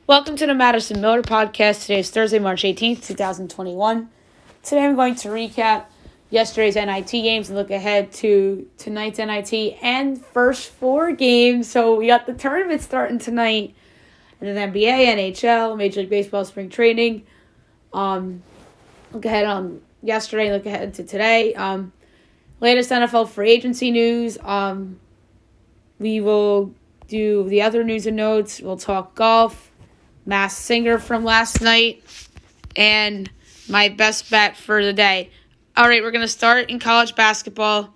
Welcome to the Madison Miller Podcast. Today is Thursday, March 18th, 2021. Today I'm going to recap yesterday's NIT games and look ahead to tonight's NIT and first four games. So we got the tournament starting tonight, and then NBA, NHL, Major League Baseball, spring training. Look ahead on yesterday, look ahead to today. Latest NFL free agency news. We will do the other news and notes. We'll talk golf. Masked Singer from last night, and my best bet for the day. All right, we're going to start in college basketball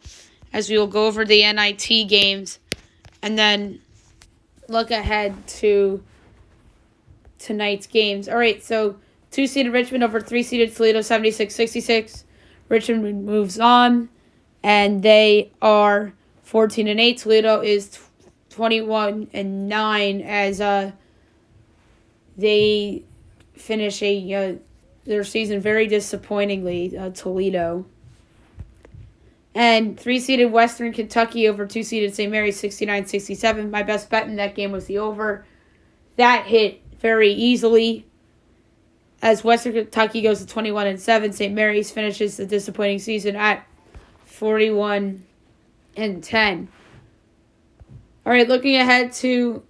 as we will go over the NIT games and then look ahead to tonight's games. All right, so 2-seeded Richmond over 3-seeded Toledo, 76-66. Richmond moves on, and they are 14-8. Toledo is 21-9 as they finish their season very disappointingly, Toledo. And 3-seeded Western Kentucky over 2-seeded St. Mary's, 69-67. My best bet in that game was the over. That hit very easily as Western Kentucky goes to 21-7. St. Mary's finishes the disappointing season at 41-10. All right, looking ahead to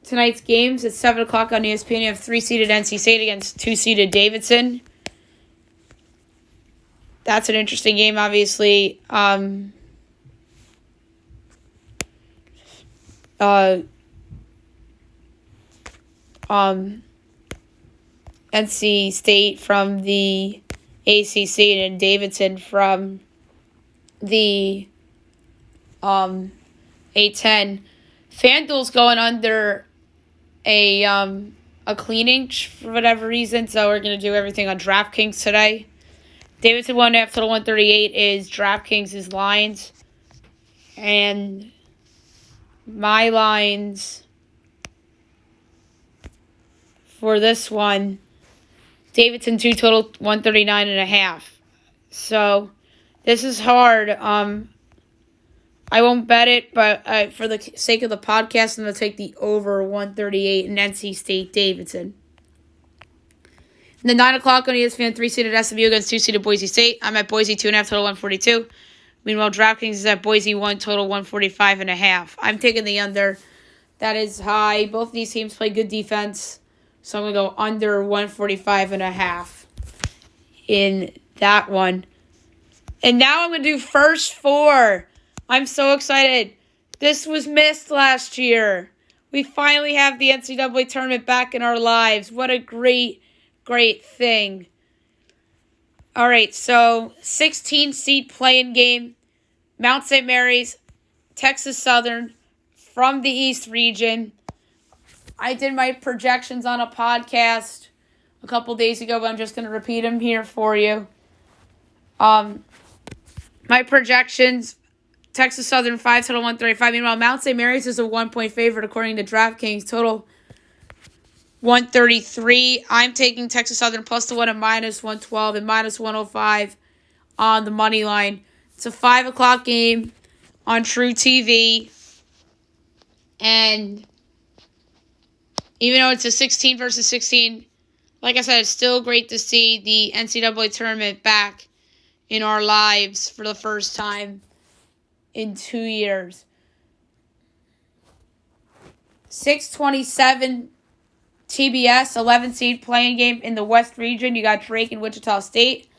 tonight's games at 7 o'clock on ESPN. You have 3-seeded NC State against 2-seeded Davidson. That's an interesting game, obviously. NC State from the ACC and Davidson from the A10. FanDuel's going under a cleaning for whatever reason, so we're going to do everything on DraftKings today. Davidson 1.5 total 138 is DraftKings' lines, and my lines for this one, Davidson 2 total 139.5. So this is hard. I won't bet it, but for the sake of the podcast, I'm going to take the over 138 in NC State Davidson. And then 9 o'clock on ESPN, 3-seeded SMU against 2-seeded Boise State. I'm at Boise 2.5 total 142. Meanwhile, DraftKings is at Boise 1 total 145.5. I'm taking the under. That is high. Both these teams play good defense, so I'm going to go under 145.5 in that one. And now I'm going to do first four. I'm so excited. This was missed last year. We finally have the NCAA tournament back in our lives. What a great, great thing. All right, so 16-seed play-in game. Mount St. Mary's, Texas Southern from the East region. I did my projections on a podcast a couple days ago, but I'm just going to repeat them here for you. My projections: Texas Southern 5 total 135. Meanwhile, Mount St. Mary's is a 1-point favorite according to DraftKings. Total 133. I'm taking Texas Southern plus the 1 at minus 112 and minus 105 on the money line. It's a 5 o'clock game on True TV. And even though it's a 16 versus 16, like I said, it's still great to see the NCAA tournament back in our lives for the first time in 2 years. 6:27 TBS, 11-seed playing game in the West region. You got Drake and Wichita State.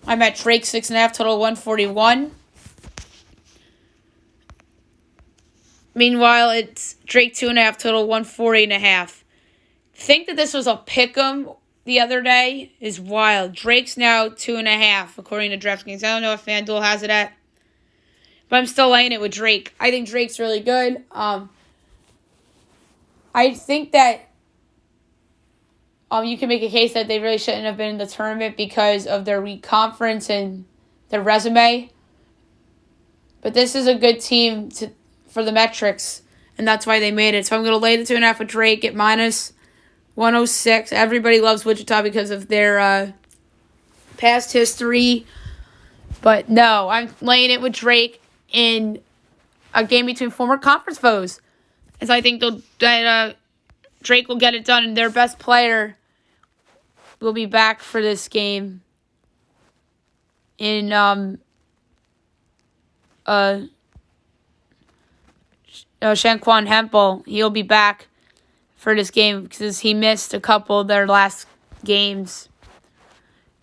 I'm at Drake 6.5 total 141. Meanwhile, it's Drake 2.5 total 140.5. Think that this was a pick'em the other day is wild. Drake's now 2.5 according to DraftKings. I don't know if FanDuel has it at, but I'm still laying it with Drake. I think Drake's really good. I think that you can make a case that they really shouldn't have been in the tournament because of their weak conference and their resume. But this is a good team for the metrics, and that's why they made it. So I'm going to lay the 2.5 with Drake at minus 106. Everybody loves Wichita because of their past history. But no, I'm laying it with Drake in a game between former conference foes. As I think that Drake will get it done, and their best player will be back for this game in Shanquan Hempel. He'll be back for this game because he missed a couple of their last games.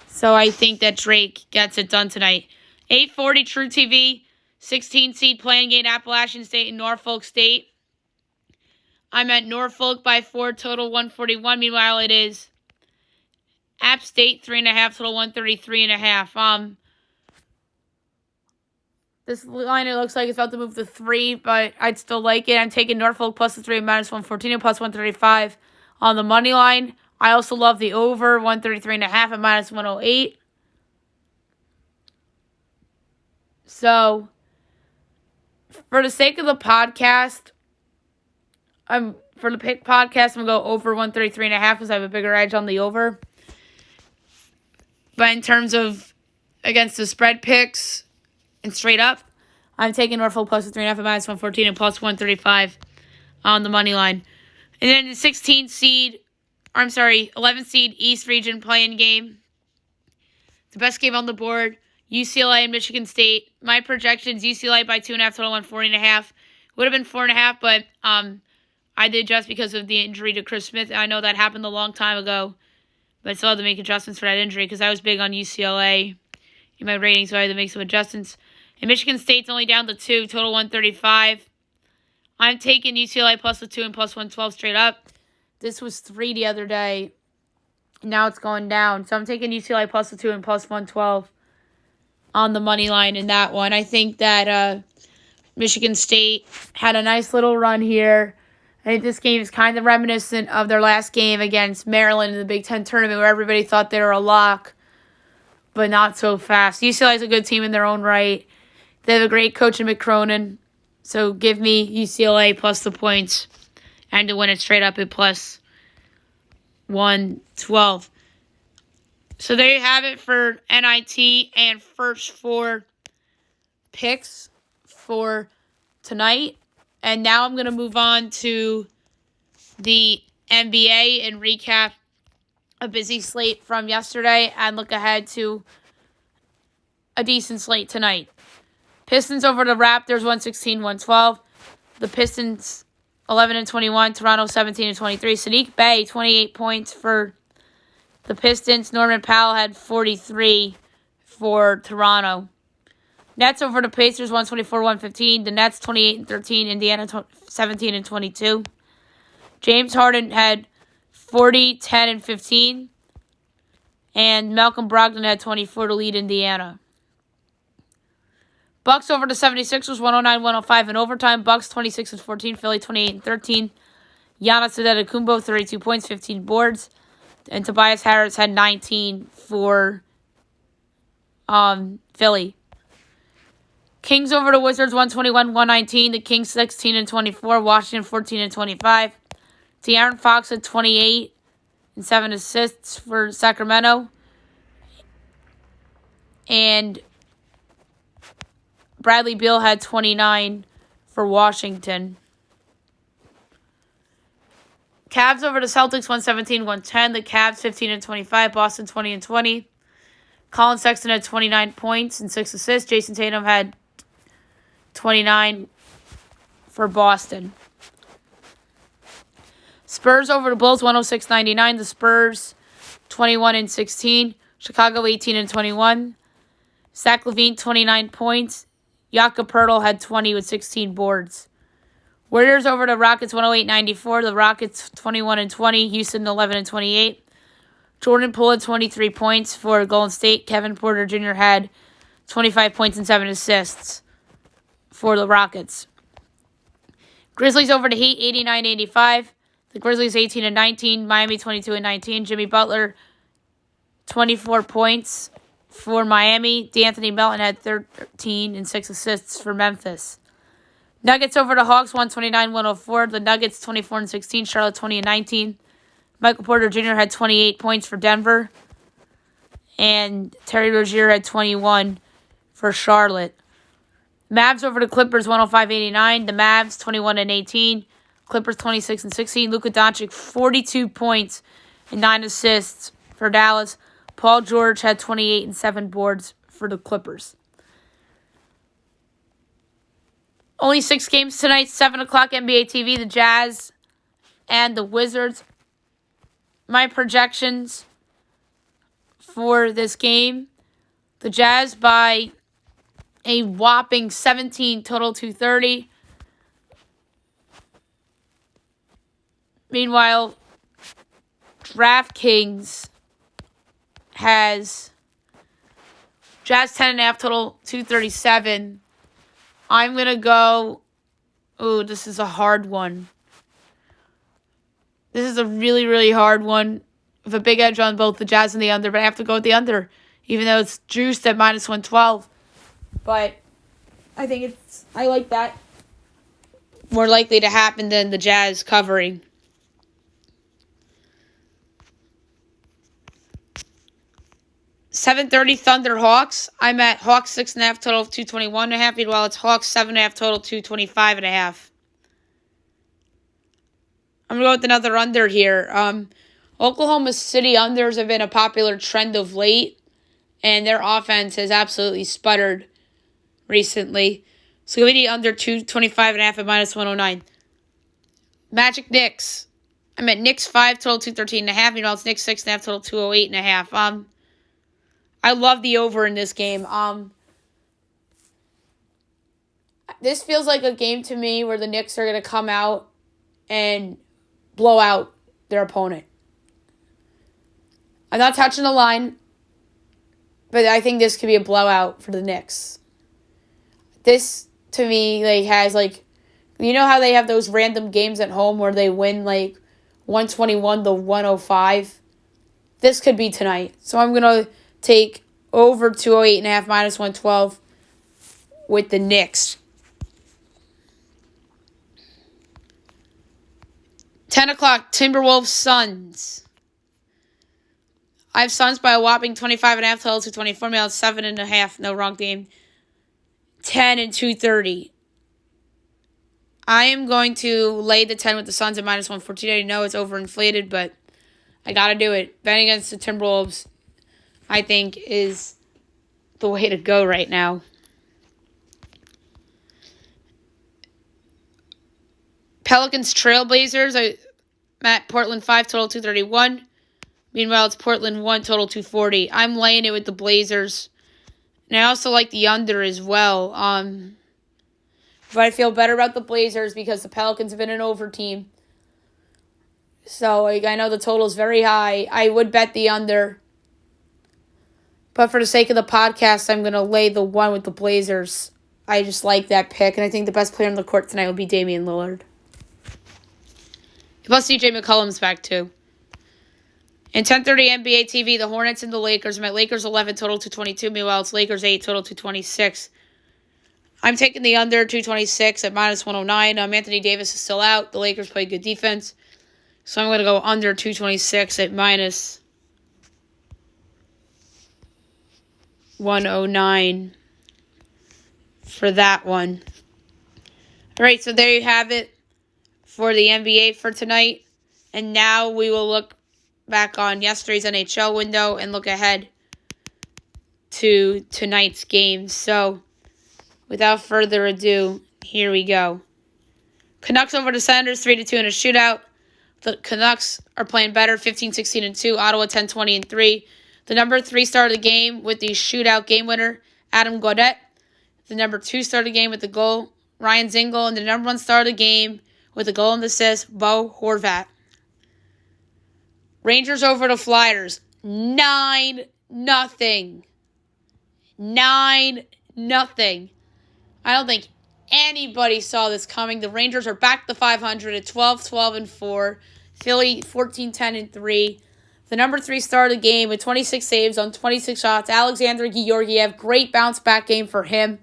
So I think that Drake gets it done tonight. 8:40 True TV, 16 seed playing game Appalachian State and Norfolk State. I'm at Norfolk by 4, total 141. Meanwhile, it is App State 3.5, total 133.5. This line, it looks like it's about to move to 3, but I'd still like it. I'm taking Norfolk plus the 3, minus 114 and plus 135 on the money line. I also love the over, 133.5 at minus 108. So, for the sake of the podcast, for the pick podcast, I'm going to go over 133.5 because I have a bigger edge on the over. But in terms of against the spread picks and straight up, I'm taking Norfolk plus the 3.5 at minus 114 and plus 135 on the money line. And then the 11 seed East Region playing game. The best game on the board, UCLA and Michigan State. My projections, UCLA by 2.5, total 140.5. Would have been 4.5, but I did adjust because of the injury to Chris Smith. I know that happened a long time ago, but I still had to make adjustments for that injury because I was big on UCLA in my rating, so I had to make some adjustments. And Michigan State's only down to 2, total 135. I'm taking UCLA plus the 2 and plus 112 straight up. This was 3 the other day. Now it's going down. So I'm taking UCLA plus the 2 and plus 112 on the money line in that one. I think that Michigan State had a nice little run here. I think this game is kind of reminiscent of their last game against Maryland in the Big Ten tournament where everybody thought they were a lock, but not so fast. UCLA is a good team in their own right. They have a great coach in McCronin. So give me UCLA plus the points and to win it straight up at plus 112. So there you have it for NIT and first 4 picks for tonight. And now I'm going to move on to the NBA and recap a busy slate from yesterday and look ahead to a decent slate tonight. Pistons over the Raptors 116-112. The Pistons 11-21. Toronto 17-23. Sadiq Bey 28 points for the Pistons. Norman Powell had 43 for Toronto. Nets over the Pacers 124-115. The Nets 28-13. Indiana 17-22. James Harden had 40, 10, and 15. And Malcolm Brogdon had 24 to lead Indiana. Bucks over the 76ers 109-105 in overtime. Bucks 26-14. Philly 28-13. Giannis Antetokounmpo 32 points, 15 boards. And Tobias Harris had 19 for Philly. Kings over the Wizards 121-119. The Kings 16-24. Washington 14-25. De'Aaron Fox had 28 and 7 assists for Sacramento. And Bradley Beal had 29 for Washington. Cavs over the Celtics 117-110. The Cavs 15-25. Boston 20-20. Colin Sexton had 29 points and 6 assists. Jason Tatum had 29 for Boston. Spurs over the Bulls 106-99. The Spurs 21-16. Chicago 18-21. Zach LaVine 29 points. Jakob Poeltl had 20 with 16 boards. Warriors over the Rockets 108-94. The Rockets 21-20. Houston 11-28. Jordan Poole had 23 points for Golden State. Kevin Porter Jr. had 25 points and 7 assists for the Rockets. Grizzlies over the Heat 89-85. The Grizzlies 18-19. Miami 22-19. Jimmy Butler 24 points for Miami. D'Anthony Melton had 13 and 6 assists for Memphis. Nuggets over the Hawks 129-104. The Nuggets 24-16. Charlotte 20-19. Michael Porter Jr. had 28 points for Denver. And Terry Rozier had 21 for Charlotte. Mavs over the Clippers 105-89. The Mavs 21-18. Clippers 26-16. Luka Doncic 42 points and 9 assists for Dallas. Paul George had 28 and 7 boards for the Clippers. Only 6 games tonight, 7 o'clock NBA TV, the Jazz and the Wizards. My projections for this game, the Jazz by a whopping 17, total 230. Meanwhile, DraftKings has Jazz 10.5, total 237. I'm going to go, this is a hard one. This is a really, really hard one. With a big edge on both the Jazz and the under, but I have to go with the under, even though it's juiced at minus 112. But I think I like that. More likely to happen than the Jazz covering. $7.30 Thunder Hawks. I'm at Hawks 6.5, total of 221.5. Meanwhile, it's Hawks 7.5, total 225.5. I'm going to go with another under here. Oklahoma City unders have been a popular trend of late, and their offense has absolutely sputtered recently. So we need under 225.5 at minus 109. Magic Knicks. I'm at Knicks 5, total 213.5. Meanwhile, it's Knicks 6.5, total 208.5. I love the over in this game. This feels like a game to me where the Knicks are going to come out and blow out their opponent. I'm not touching the line, but I think this could be a blowout for the Knicks. This, to me, has, you know how they have those random games at home where they win, 121 to 105? This could be tonight. So I'm going to take over 208.5, minus 112 with the Knicks. 10 o'clock, Timberwolves, Suns. I have Suns by a whopping 25.5, total 224. Meanwhile, 7.5. No, wrong game. 10 and 230. I am going to lay the 10 with the Suns at minus 114. I know it's overinflated, but I got to do it. Betting against the Timberwolves, I think, is the way to go right now. Pelicans, Trailblazers. I'm at Portland 5, total 231. Meanwhile, it's Portland 1, total 240. I'm laying it with the Blazers. And I also like the under as well. But I feel better about the Blazers because the Pelicans have been an over team. So I know the total is very high. I would bet the under. But for the sake of the podcast, I'm going to lay the 1 with the Blazers. I just like that pick. And I think the best player on the court tonight will be Damian Lillard. Plus, CJ McCollum's back too. And 10:30 NBA TV, the Hornets and the Lakers. I'm at Lakers 11, total 222. Meanwhile, it's Lakers 8, total 226. I'm taking the under 226 at minus 109. Anthony Davis is still out. The Lakers play good defense. So I'm going to go under 226 at minus 109 for that one. All right, so there you have it for the NBA for tonight. And now we will look back on yesterday's NHL window and look ahead to tonight's game. So, without further ado, here we go. Canucks over the Senators 3-2 in a shootout. The Canucks are playing better, 15-16-2. Ottawa 10-20-3. The number 3 star of the game with the shootout game winner, Adam Gaudette. The number 2 star of the game with the goal, Ryan Zingle. And the number 1 star of the game with the goal and assist, Bo Horvat. Rangers over the Flyers, 9-0. 9-0. I don't think anybody saw this coming. The Rangers are back to 500 at 12-12-4. Philly 14-10-3. The number 3 star of the game with 26 saves on 26 shots, Alexander Georgiev. Great bounce back game for him.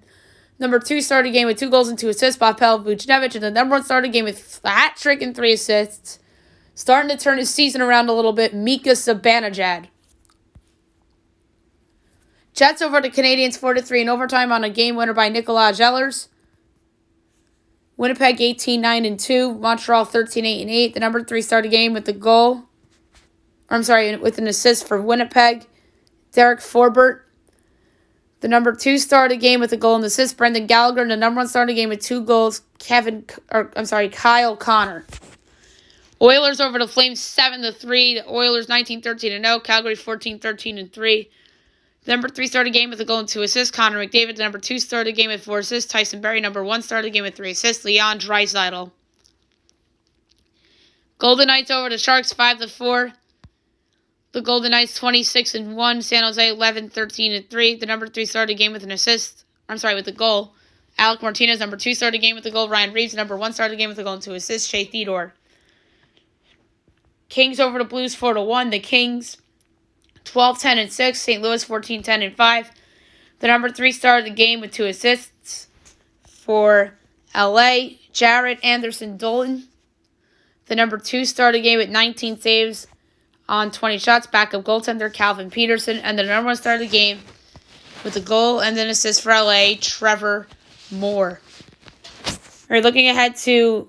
Number 2 star of the game with 2 goals and 2 assists, Pavel Buchnevich. And the number 1 star of the game with a hat trick and 3 assists. Starting to turn his season around a little bit, Mika Zibanejad. Jets over the Canadiens 4-3 in overtime on a game winner by Nikolaj Ehlers. Winnipeg 18-9-2. Montreal 13-8-8. The number 3 started game with the goal. With an assist for Winnipeg, Derek Forbert. The number 2 started game with a goal and assist, Brendan Gallagher. And the number 1 started game with 2 goals, Kyle Connor. Oilers over the Flames 7-3. The Oilers 19-13-0. Calgary 14-13-3. The number 3 started game with a goal and 2 assists, Connor McDavid. The number 2 started game with 4 assists, Tyson Berry. Number 1 started game with 3 assists, Leon Draisaitl. Golden Knights over the Sharks 5-4. The Golden Knights 26-1. San Jose 11-13-3. The number 3 started game with with a goal. Alec Martinez. Number 2 started game with a goal. Ryan Reeves. Number 1 started game with a goal and 2 assists, Shea Theodore. Kings over the Blues 4-1. The Kings 12-10-6. St. Louis 14-10-5. The number 3 started the game with 2 assists for LA, Jared Anderson Dolan. The number 2 started the game with 19 saves on 20 shots. Backup goaltender Calvin Peterson. And the number 1 started the game with a goal and an assist for LA, Trevor Moore. All right, looking ahead to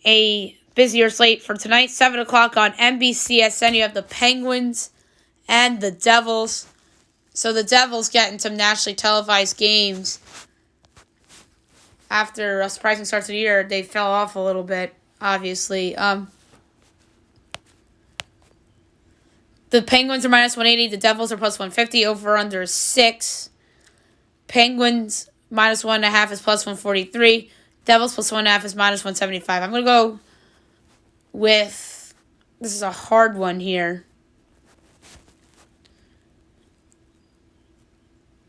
a busier slate for tonight. 7 o'clock on NBCSN. You have the Penguins and the Devils. So the Devils getting some nationally televised games. After a surprising start to the year, they fell off a little bit, obviously. The Penguins are minus 180. The Devils are plus 150. Over under 6. Penguins minus 1.5 is plus 143. Devils plus 1.5 is minus 175. I'm going to go with... This is a hard one here.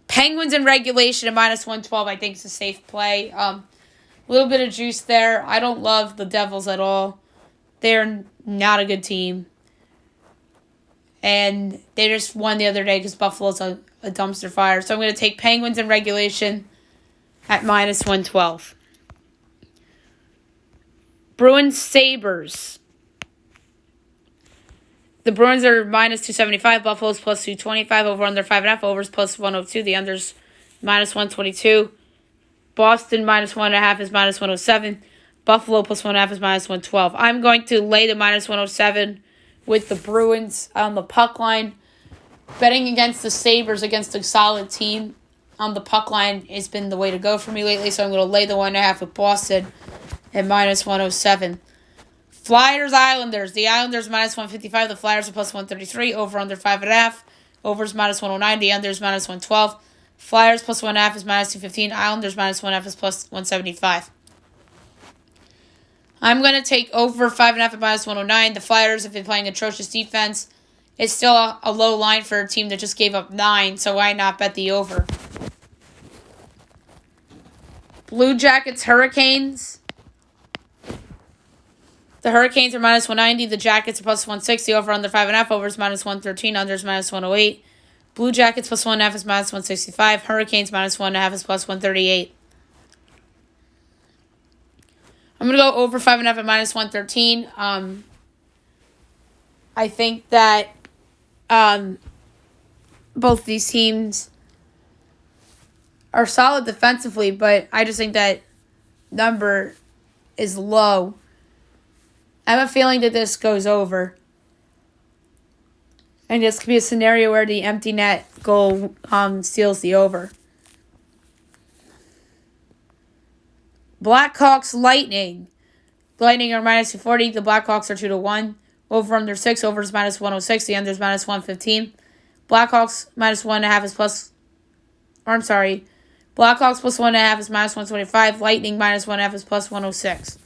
Penguins in regulation at minus 112, I think, is a safe play. A little bit of juice there. I don't love the Devils at all. They're not a good team. And they just won the other day because Buffalo's a dumpster fire. So I'm going to take Penguins in regulation at minus 112. Bruins Sabres. The Bruins are minus 275. Buffalo's plus 225. Over under 5.5. Overs plus 102. The unders minus 122. Boston minus 1.5 is minus 107. Buffalo plus 1.5 is minus 112. I'm going to lay the minus 107 with the Bruins on the puck line. Betting against the Sabres against a solid team on the puck line has been the way to go for me lately. So I'm going to lay the 1.5 with Boston at minus 107. Flyers, Islanders. The Islanders minus 155. The Flyers are plus 133. Over under 5.5. Overs minus 109. The unders minus 112. Flyers plus 1.5 is minus 215. Islanders minus 1.5 is plus 175. I'm going to take over 5.5 at minus 109. The Flyers have been playing atrocious defense. It's still a low line for a team that just gave up 9, so why not bet the over? Blue Jackets, Hurricanes. The Hurricanes are minus 190. The Jackets are plus 160. Over under 5.5. Overs minus 113. Unders minus 108. Blue Jackets plus 1.5 is minus 165. Hurricanes minus 1.5 is plus 138. I'm going to go over 5.5 at minus 113. I think that both these teams are solid defensively, but I just think that number is low. I have a feeling that this goes over. And this could be a scenario where the empty net goal steals the over. Blackhawks, Lightning. The Lightning are minus 240. The Blackhawks are 2-1. Over under 6. Over is minus 106. The under is minus 115. Blackhawks minus 1.5 is plus... Blackhawks plus 1.5 is minus 125. Lightning minus 1.5 is plus 106.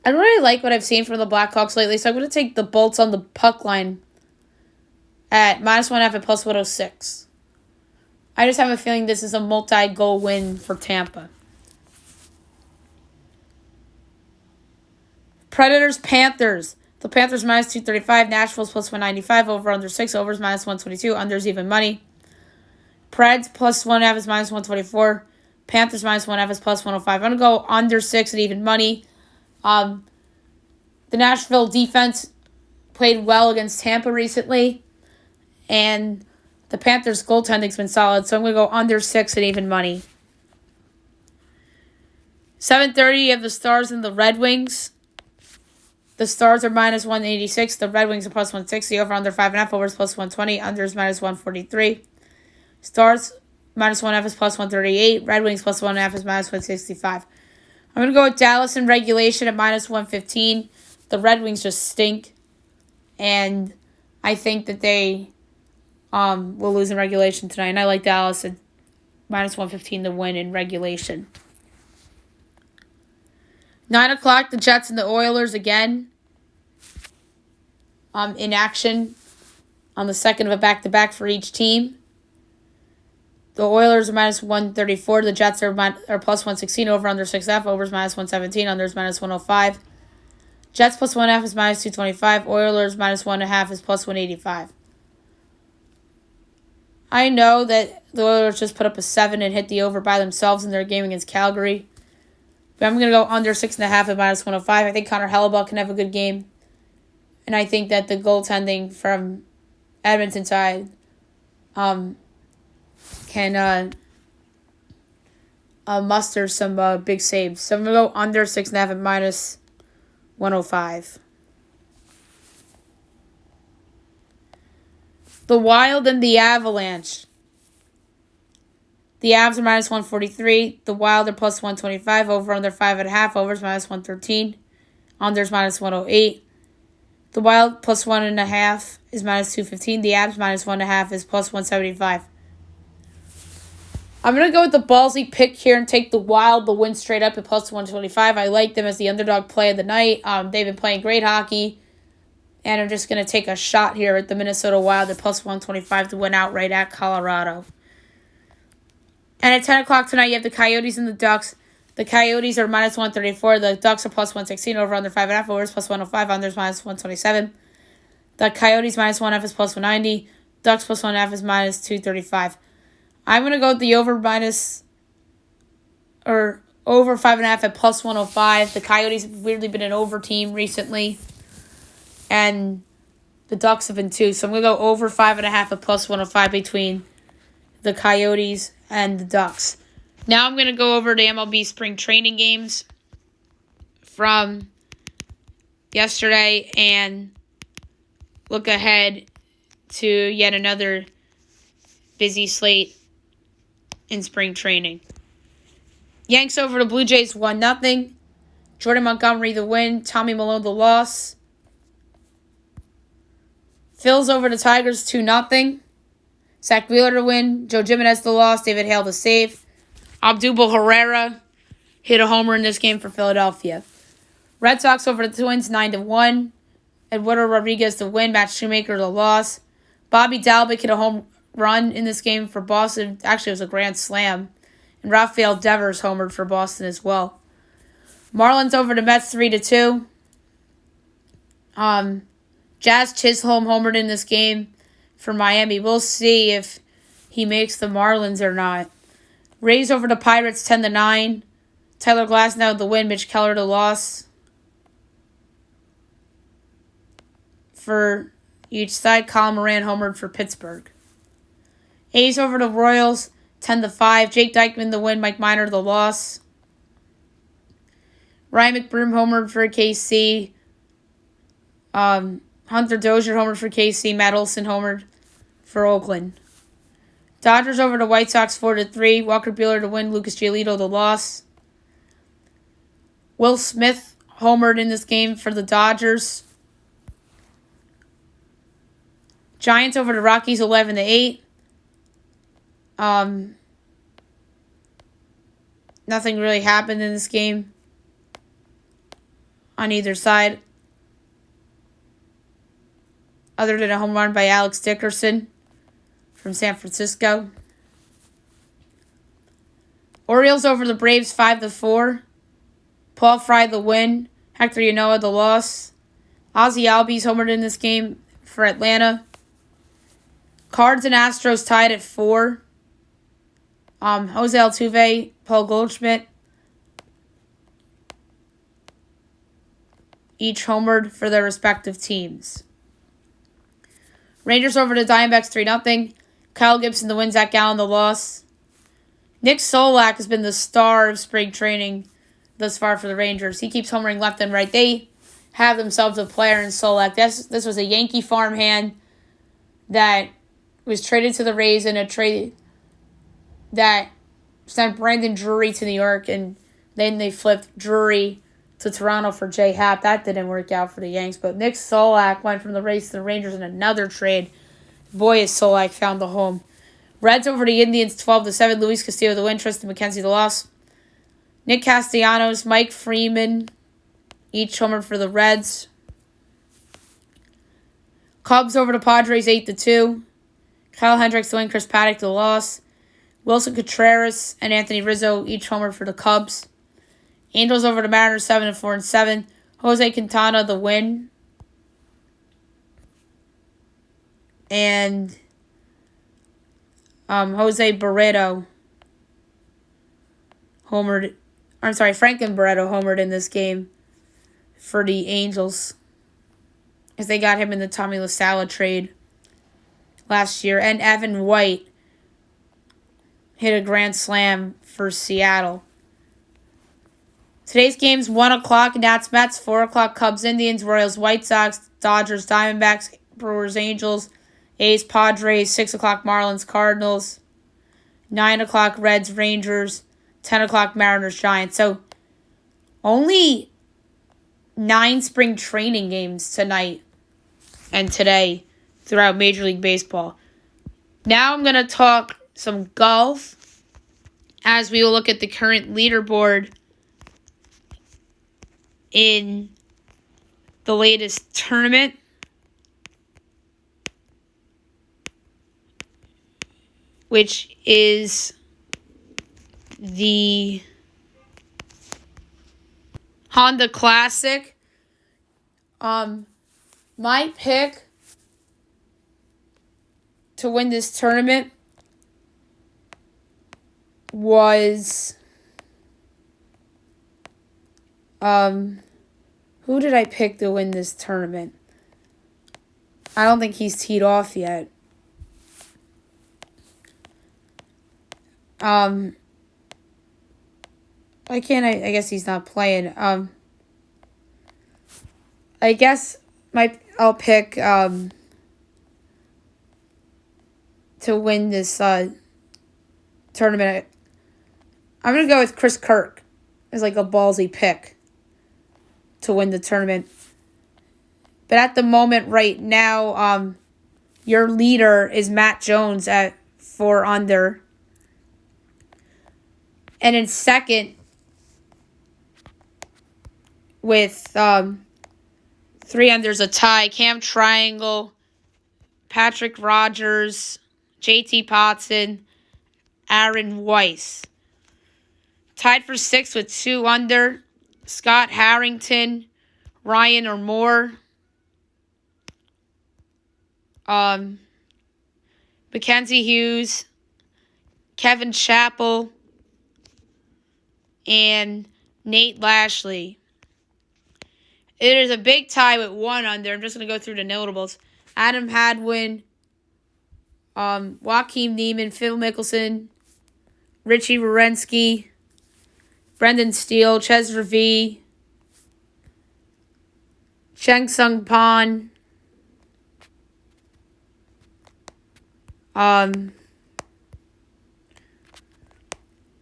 I don't really like what I've seen from the Blackhawks lately, so I'm going to take the Bolts on the puck line at minus 1.5 at plus 106. I just have a feeling this is a multi-goal win for Tampa. Predators, Panthers. The Panthers minus 235. Nashville's plus 195. Over under 6. Overs minus 122. Unders even money. Preds plus 1.5 is minus 124. Panthers minus 1.5 is plus 105. I'm going to go under 6 at even money. The Nashville defense played well against Tampa recently. And the Panthers' goaltending's been solid. So I'm going to go under 6 at even money. 7:30, you have the Stars and the Red Wings. The Stars are minus 186. The Red Wings are plus 160. Over under 5.5. Overs plus 120. Unders minus 143. Stars minus 1.5 is plus 138. Red Wings plus 1.5 is minus 165. I'm going to go with Dallas in regulation at minus 115. The Red Wings just stink. And I think that they will lose in regulation tonight. And I like Dallas at minus 115 to win in regulation. 9 o'clock, the Jets and the Oilers again in action on the second of a back-to-back for each team. The Oilers are minus 134. The Jets are plus 116. Over under 6.5. Overs minus 117. Unders minus 105. Jets plus 1.5 is minus 225. Oilers minus 1.5 is plus 185. I know that the Oilers just put up a 7 and hit the over by themselves in their game against Calgary. But I'm going to go under 6.5 at minus 105. I think Connor Hellebuck can have a good game. And I think that the goaltending from Edmonton side can muster some big saves. So I'm going to go under 6.5 at minus 105. The Wild and the Avalanche. The Avs are minus 143. The Wild are plus 125. Over under 5.5. Overs minus 113. Unders minus 108. The Wild plus 1.5 is minus 215. The Avs minus 1.5 is plus 175. I'm going to go with the ballsy pick here and take the Wild, the win straight up at plus 125. I like them as the underdog play of the night. They've been playing great hockey. And I'm just going to take a shot here at the Minnesota Wild at plus 125 to win outright at Colorado. And at 10 o'clock tonight, you have the Coyotes and the Ducks. The Coyotes are minus 134. The Ducks are plus 116. Over under 5.5. Overs plus 105. Unders minus 127. The Coyotes minus 1.5 is plus 190. Ducks plus 1.5 is minus 235. I'm going to go with the over 5.5 at plus 105. The Coyotes have weirdly been an over team recently. And the Ducks have been too. So I'm going to go over 5.5 at plus 105 between the Coyotes and the Ducks. Now I'm going to go over to MLB spring training games from yesterday and look ahead to yet another busy slate in spring training. Yanks over the Blue Jays 1-0. Jordan Montgomery the win. Tommy Malone the loss. Phils over the Tigers 2-0. Zach Wheeler to win. Joe Jimenez the loss. David Hale the save. Abdul Herrera hit a homer in this game for Philadelphia. Red Sox over the Twins 9-1. Eduardo Rodriguez the win. Matt Shoemaker the loss. Bobby Dalbec hit a home run in this game for Boston. Actually, it was a grand slam. And Rafael Devers homered for Boston as well. Marlins over the Mets 3-2. Jazz Chisholm homered in this game for Miami. We'll see if he makes the Marlins or not. Rays over the Pirates 10-9. Tyler Glasnow the win. Mitch Keller the loss. For each side, Colin Moran homered for Pittsburgh. A's over the Royals 10-5. Jake Dykman the win. Mike Minor the loss. Ryan McBroom homered for KC. Hunter Dozier homered for KC. Matt Olson homered for Oakland. Dodgers over the White Sox 4-3. Walker Buehler to win. Lucas Giolito the loss. Will Smith homered in this game for the Dodgers. Giants over the Rockies 11-8. Nothing really happened in this game on either side, other than a home run by Alex Dickerson from San Francisco. Orioles over the Braves 5-4. Paul Fry the win. Hector Yanoa the loss. Ozzie Albies homered in this game for Atlanta. Cards and Astros tied at 4. Jose Altuve, Paul Goldschmidt each homered for their respective teams. Rangers over the Diamondbacks 3-0. Kyle Gibson the win, Zach Gallen the loss. Nick Solak has been the star of spring training thus far for the Rangers. He keeps homering left and right. They have themselves a player in Solak. This was a Yankee farmhand that was traded to the Rays in a trade that sent Brandon Drury to New York, and then they flipped Drury to Toronto for Jay Happ. That didn't work out for the Yanks, but Nick Solak went from the Rays to the Rangers in another trade. Boy, has Solak found the home. Reds over the Indians 12-7. Luis Castillo the win, Tristan McKenzie the loss. Nick Castellanos, Mike Freeman, each homer for the Reds. Cubs over the Padres 8-2. Kyle Hendricks the win, Chris Paddock the loss. Wilson Contreras and Anthony Rizzo each homer for the Cubs. Angels over the Mariners 7-4-7. Jose Quintana the win. And Jose Barreto homered. I'm sorry, Franklin Barreto homered in this game for the Angels, as they got him in the Tommy LaSala trade last year. And Evan White hit a grand slam for Seattle. Today's games, 1 o'clock, Nats, Mets, 4 o'clock, Cubs, Indians, Royals, White Sox, Dodgers, Diamondbacks, Brewers, Angels, A's, Padres, 6 o'clock, Marlins, Cardinals, 9 o'clock, Reds, Rangers, 10 o'clock, Mariners, Giants. So, only 9 spring training games tonight and today throughout Major League Baseball. Now I'm going to talk some golf as we will look at the current leaderboard in the latest tournament. Which is the Honda Classic. My pick to win this tournament was who did I pick to win this tournament? I don't think he's teed off yet. Why can't I guess he's not playing. I guess I'll pick to win this tournament. I'm gonna go with Chris Kirk as like a ballsy pick to win the tournament. But at the moment right now, your leader is Matt Jones at 4 under. And in second, with 3 unders a tie, Cam Triangle, Patrick Rogers, JT Potson, Aaron Weiss. Tied for 6th with 2 under, Scott Harrington, Ryan or Moore, Mackenzie Hughes, Kevin Chappell, and Nate Lashley. It is a big tie with 1 under. I'm just going to go through the notables. Adam Hadwin, Joaquin Neiman, Phil Mickelson, Richie Wierenski, Brendan Steele, Ches Ravi, Cheng Sung Pan,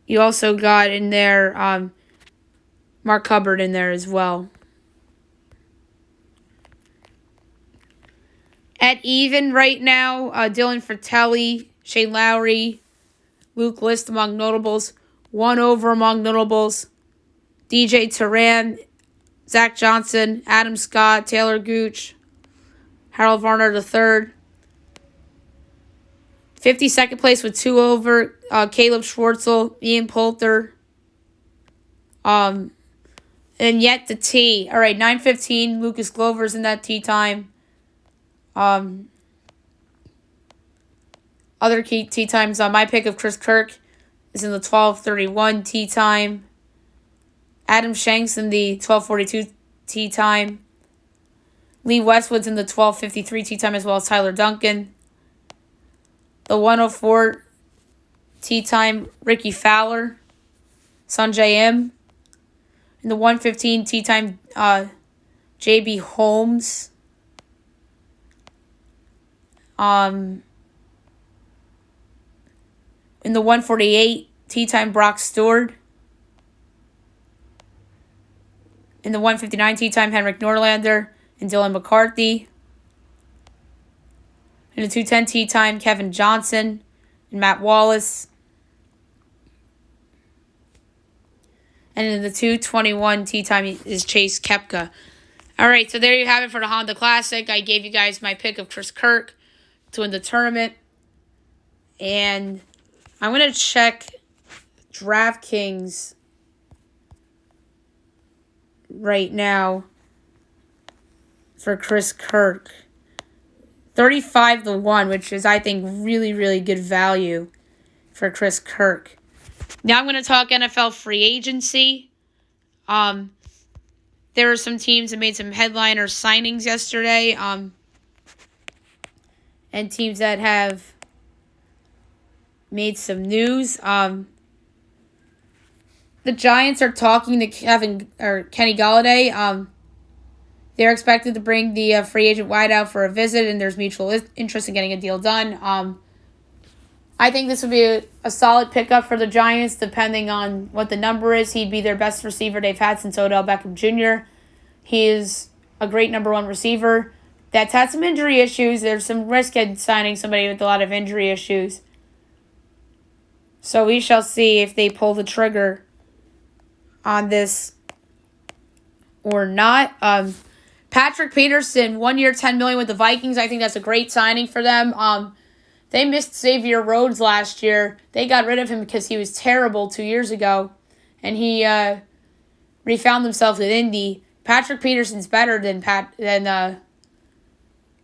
you also got in there Mark Hubbard in there as well. At even right now, Dylan Fratelli, Shane Lowry, Luke List among notables. 1 over among notables. DJ Turan, Zach Johnson, Adam Scott, Taylor Gooch, Harold Varner III. 52nd place with 2 over, Caleb Schwartzel, Ian Poulter. And yet the tee. All right, 9:15, Lucas Glover's in that tee time. Other key tee times on my pick of Chris Kirk is in the 12:31 tee time. Adam Shanks in the 12:42 tee time. Lee Westwood's in the 12:53 tee time, as well as Tyler Duncan. The 104 tee time, Ricky Fowler, Sanjay M. In the 115 tee time, J.B. Holmes. In the 148 tee time, Brock Stewart. In the 159 tee time, Henrik Norlander and Dylan McCarthy. In the 210 tee time, Kevin Johnson and Matt Wallace. And in the 221 tee time is Chase Koepka. All right, so there you have it for the Honda Classic. I gave you guys my pick of Chris Kirk to win the tournament. And I'm going to check DraftKings right now for Chris Kirk. 35-1, which is, I think, really, really good value for Chris Kirk. Now I'm going to talk NFL free agency. There are some teams that made some headliner signings yesterday. And teams that have made some news. The Giants are talking to Kenny Golladay. They're expected to bring the free agent wideout for a visit, and there's mutual interest in getting a deal done. I think this would be a solid pickup for the Giants, depending on what the number is. He'd be their best receiver they've had since Odell Beckham Jr. He is a great number one receiver that's had some injury issues. There's some risk in signing somebody with a lot of injury issues. So we shall see if they pull the trigger on this or not. Patrick Peterson, 1 year, $10 million with the Vikings. I think that's a great signing for them. They missed Xavier Rhodes last year. They got rid of him because he was terrible 2 years ago, and he refound himself with Indy. Patrick Peterson's better than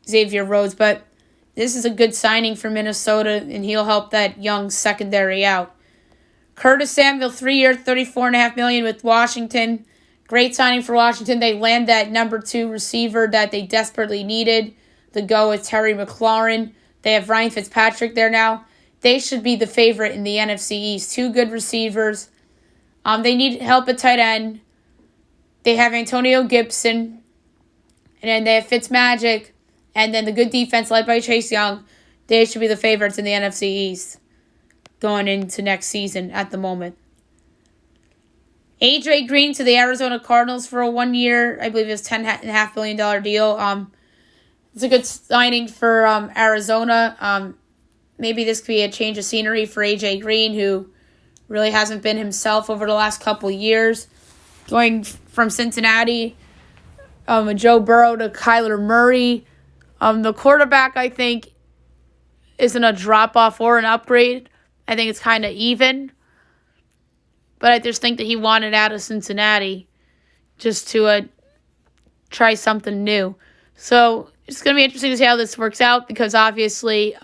Xavier Rhodes, but this is a good signing for Minnesota, and he'll help that young secondary out. Curtis Samuel, 3 year, $34.5 million with Washington. Great signing for Washington. They land that number 2 receiver that they desperately needed to go with Terry McLaurin. They have Ryan Fitzpatrick there now. They should be the favorite in the NFC East. 2 good receivers. They need help at tight end. They have Antonio Gibson. And then they have Fitzmagic. And then the good defense led by Chase Young. They should be the favorites in the NFC East going into next season at the moment. A.J. Green to the Arizona Cardinals for a 1 year, I believe it was $10.5 million deal. It's a good signing for Arizona. Maybe this could be a change of scenery for A.J. Green, who really hasn't been himself over the last couple years. Going from Cincinnati, Joe Burrow to Kyler Murray. The quarterback, I think, isn't a drop-off or an upgrade. I think it's kind of even. But I just think that he wanted out of Cincinnati just to try something new. So it's going to be interesting to see how this works out because obviously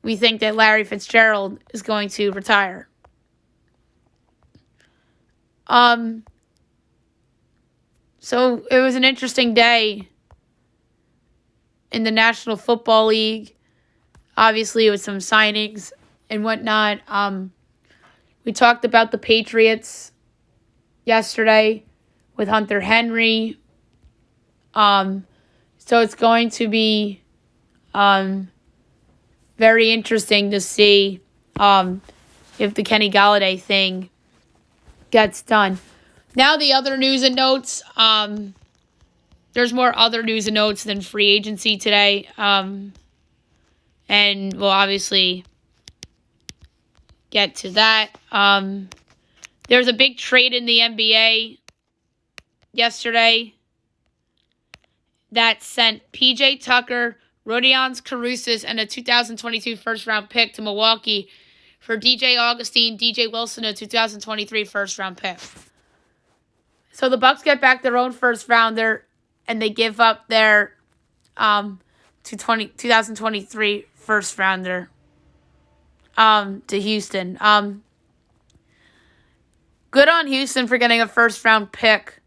we think that Larry Fitzgerald is going to retire. So it was an interesting day in the National Football League. Obviously, with some signings and whatnot. We talked about the Patriots yesterday with Hunter Henry. So it's going to be very interesting to see if the Kenny Golladay thing gets done. Now the other news and notes. There's more other news and notes than free agency today. And we'll obviously get to that. There's a big trade in the NBA yesterday that sent P.J. Tucker, Rodions Caruso, and a 2022 first-round pick to Milwaukee for DJ Augustine, DJ Wilson, a 2023 first-round pick. So the Bucks get back their own first-rounder, and they give up their 2023 first-rounder to Houston. Good on Houston for getting a first-round pick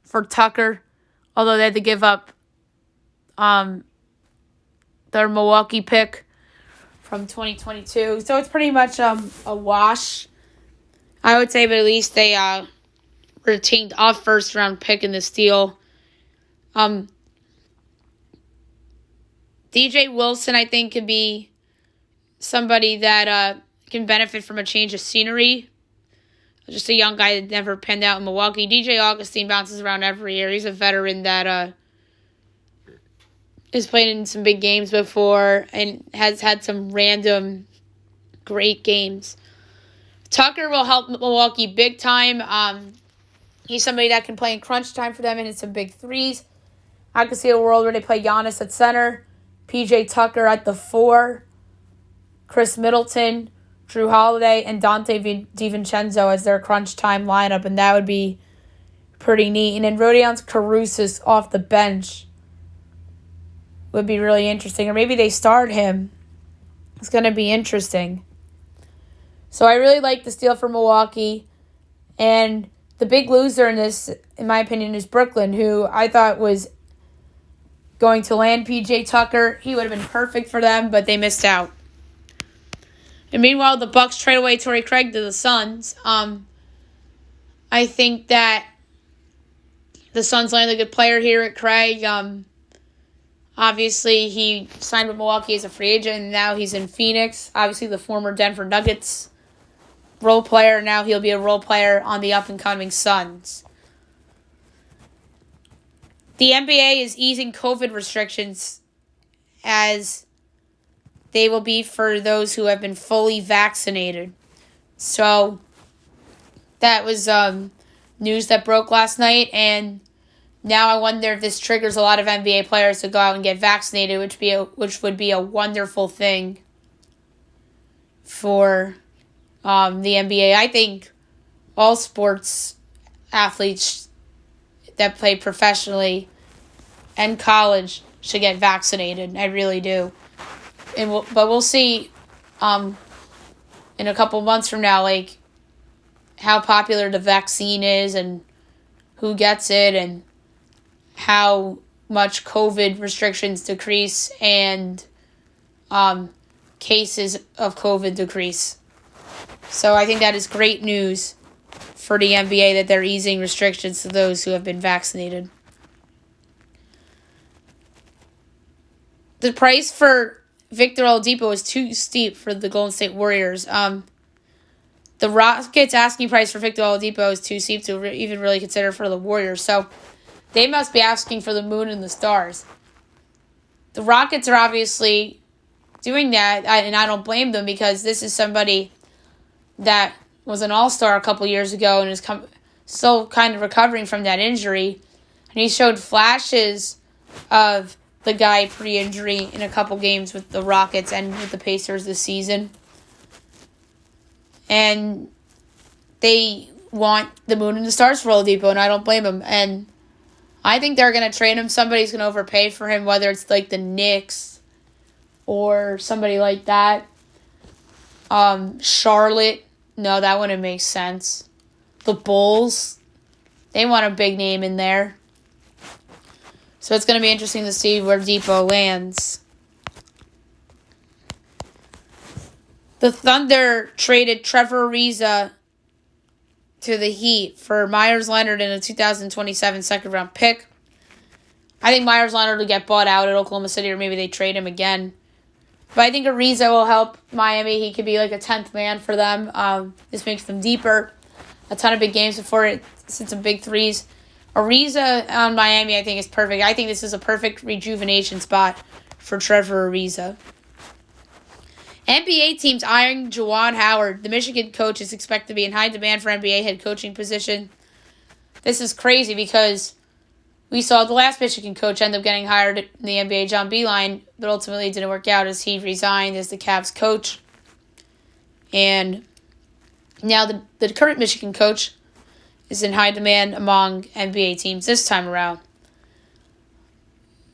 for Tucker, although they had to give up their Milwaukee pick from 2022. So it's pretty much a wash, I would say, but at least they retained a first-round pick in this deal. DJ Wilson, I think, could be somebody that can benefit from a change of scenery. Just a young guy that never panned out in Milwaukee. DJ Augustine bounces around every year. He's a veteran that has played in some big games before and has had some random great games. Tucker will help Milwaukee big time. He's somebody that can play in crunch time for them and hit some big threes. I could see a world where they play Giannis at center, PJ Tucker at the 4, Chris Middleton, Drew Holiday, and Dante DiVincenzo as their crunch time lineup, and that would be pretty neat. And then Rodion Caruso off the bench would be really interesting. Or maybe they start him. It's going to be interesting. So I really like this deal for Milwaukee. And the big loser in this, in my opinion, is Brooklyn, who I thought was going to land PJ Tucker. He would have been perfect for them, but they missed out. And meanwhile, the Bucks trade away Torrey Craig to the Suns. I think that the Suns landed a good player here at Craig. Obviously, he signed with Milwaukee as a free agent, and now he's in Phoenix. Obviously, the former Denver Nuggets role player. Now he'll be a role player on the up-and-coming Suns. The NBA is easing COVID restrictions as they will be for those who have been fully vaccinated. So that was news that broke last night, and now I wonder if this triggers a lot of NBA players to go out and get vaccinated, which would be a wonderful thing for the NBA. I think all sports athletes that play professionally and college should get vaccinated. I really do. But we'll see in a couple months from now, like, how popular the vaccine is and who gets it and how much COVID restrictions decrease and cases of COVID decrease. So I think that is great news for the NBA that they're easing restrictions to those who have been vaccinated. The price for Victor Oladipo is too steep for the Golden State Warriors. The Rockets' asking price for Victor Oladipo is too steep to even really consider for the Warriors. So they must be asking for the moon and the stars. The Rockets are obviously doing that, and I don't blame them because this is somebody that was an all-star a couple years ago and is still kind of recovering from that injury. And he showed flashes of the guy pre-injury in a couple games with the Rockets and with the Pacers this season. And they want the moon and the stars for Oladipo, and I don't blame them. And I think they're going to trade him. Somebody's going to overpay for him, whether it's like the Knicks or somebody like that. Charlotte, no, that wouldn't make sense. The Bulls, they want a big name in there. So it's going to be interesting to see where Depot lands. The Thunder traded Trevor Ariza to the Heat for Myers Leonard and a 2027 second-round pick. I think Myers Leonard will get bought out at Oklahoma City, or maybe they trade him again. But I think Ariza will help Miami. He could be like a 10th man for them. This makes them deeper. A ton of big games before it. Some big threes. Ariza on Miami, I think, is perfect. I think this is a perfect rejuvenation spot for Trevor Ariza. NBA teams eyeing Juwan Howard. The Michigan coach is expected to be in high demand for NBA head coaching position. This is crazy because we saw the last Michigan coach end up getting hired in the NBA, John Beilein, but ultimately it didn't work out as he resigned as the Cavs coach. And now the current Michigan coach is in high demand among NBA teams this time around.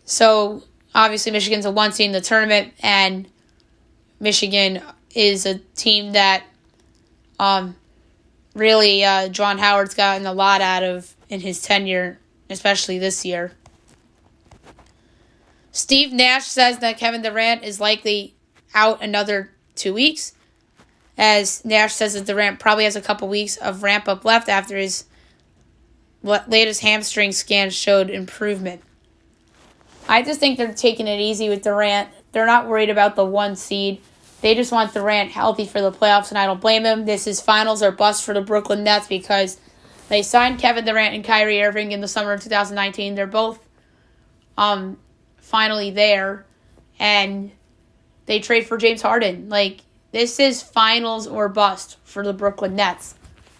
So, obviously, Michigan's a one seed in the tournament, and Michigan is a team that really Juwan Howard's gotten a lot out of in his tenure, especially this year. Steve Nash says that Kevin Durant is likely out another 2 weeks, as Nash says that Durant probably has a couple weeks of ramp-up left after his latest hamstring scans showed improvement. I just think they're taking it easy with Durant. They're not worried about the 1 seed. They just want Durant healthy for the playoffs, and I don't blame them. This is finals or bust for the Brooklyn Nets because they signed Kevin Durant and Kyrie Irving in the summer of 2019. They're both finally there, and they trade for James Harden. This is finals or bust for the Brooklyn Nets.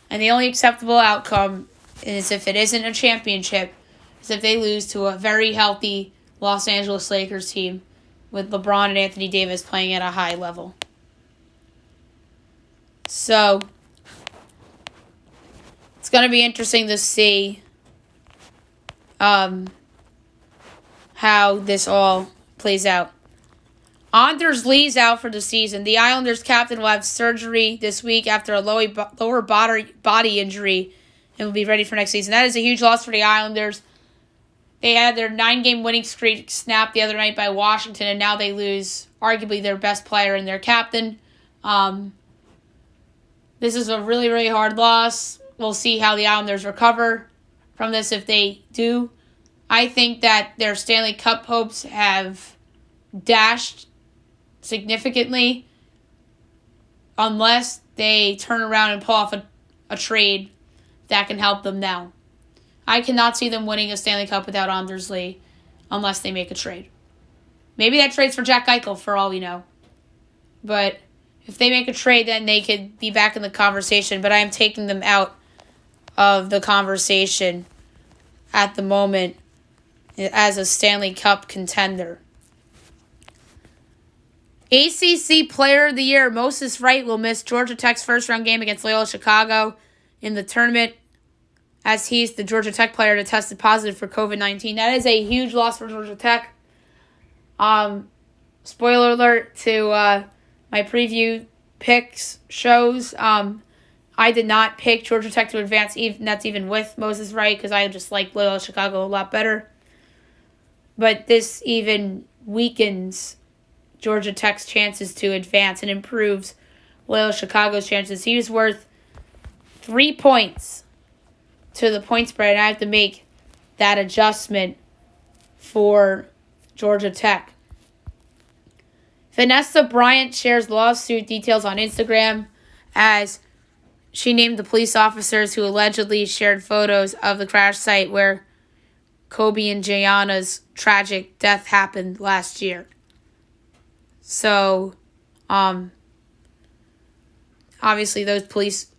And the only acceptable outcome is, if it isn't a championship, is if they lose to a very healthy Los Angeles Lakers team with LeBron and Anthony Davis playing at a high level. So, it's going to be interesting to see how this all plays out. Anders Lee's out for the season. The Islanders captain will have surgery this week after a lower body injury and will be ready for next season. That is a huge loss for the Islanders. They had their 9-game winning streak snapped the other night by Washington, and now they lose arguably their best player and their captain. This is a really, really hard loss. We'll see how the Islanders recover from this if they do. I think that their Stanley Cup hopes have dashed significantly unless they turn around and pull off a trade that can help them now. I cannot see them winning a Stanley Cup without Anders Lee unless they make a trade. Maybe that trade's for Jack Eichel for all we know. But if they make a trade, then they could be back in the conversation. But I am taking them out of the conversation at the moment as a Stanley Cup contender. ACC Player of the Year, Moses Wright will miss Georgia Tech's first-round game against Loyola Chicago in the tournament, as he's the Georgia Tech player that tested positive for COVID-19. That is a huge loss for Georgia Tech. Spoiler alert to my preview picks shows. I did not pick Georgia Tech to advance, and that's even with Moses Wright, because I just like Loyola Chicago a lot better. But this even weakens Georgia Tech's chances to advance and improves Loyola Chicago's chances. He was worth 3 points to the point spread, and I have to make that adjustment for Georgia Tech. Vanessa Bryant shares lawsuit details on Instagram as she named the police officers who allegedly shared photos of the crash site where Kobe and Gianna's tragic death happened last year. So, obviously those police